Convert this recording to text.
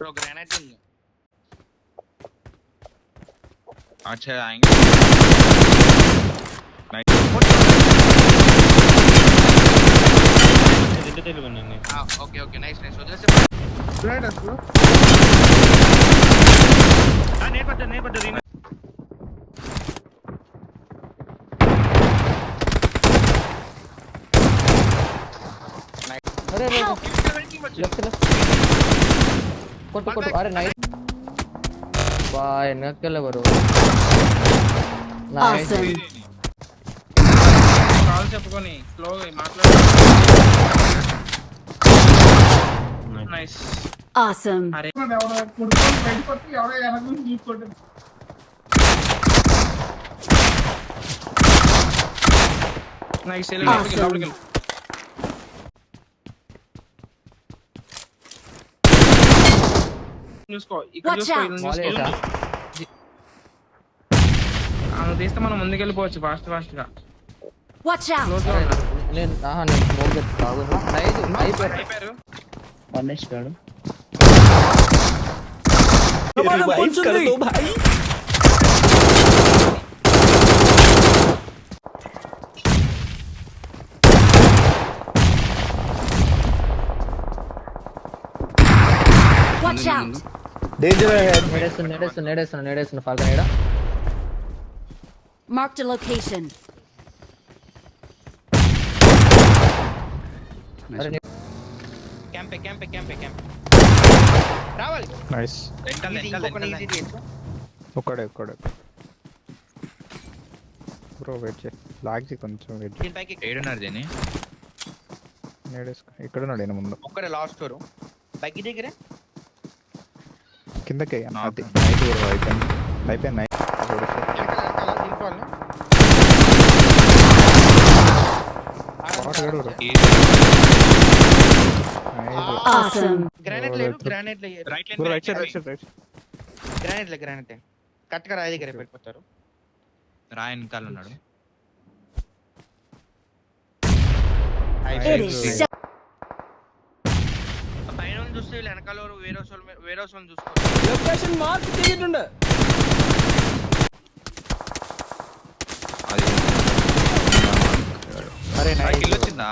Bro grenade नहीं है। अच्छा आएंगे हाँ ओके ओके नाइस नाइस उधर से Right as well. नहीं पता रीना अरे अरे కొట్టు కొట్టు అరే నైస్ బాయ్ వెనకెళ్ళ బరు నైస్ కాల్ చెప్పుకొని స్లోగా మాట్లాడు నైస్ Awesome. అరే ఎవడో కుడుకొని బయటకొచ్చి ఎవడో ఎనగని చూసుకోండి నైస్ లోపలికి చూసుకో ఇక్కడ Watch చూసుకో out. ఇక్కడ మాలేసా చూసుకో తీస్తే మనం ముందుకెళ్ళిపోవచ్చు ఫాస్ట్ గా Watch out. క్లోజ్ గా ఉన్నారు నేను నేను స్మోక్ చేస్తాను నైస్ అయిపోయారు అయిపోయారు Watch out. నేడేస్తున్నా ఫాల్కన్ ఏడా Marked a location. అరే कैंप रावल నైస్ इजी ఒక్కడే బ్రో వెయిట్ చేయి లాగ్ చేయి కొంచెం వెయిట్ చేయి तीन पैक ఏడున్నారు దీని నేడేసుకో ఇక్కడ ఉన్నాడు ఈయన ముందు ఒక్కడే లాస్ట్ ఫ్లోర్ బగ్గి దగ్గర కిందకి నా అది నైట్ బ్రో అయిపోయింది నైట్ Awesome. ग्रेनेड ले लो ग्रेनेड ले right bro line right side right grenade cut కర రాయి దగ్గర పెట్టుకుంటారు రాయ్ వెనకాల ఉన్నాడు It is so పైన నుంచి చూస్తే వీళ్ళు వెనకాల వేరే వాళ్ళు చూసుకో అది అరే నైస్ కిల్ వచ్చిందా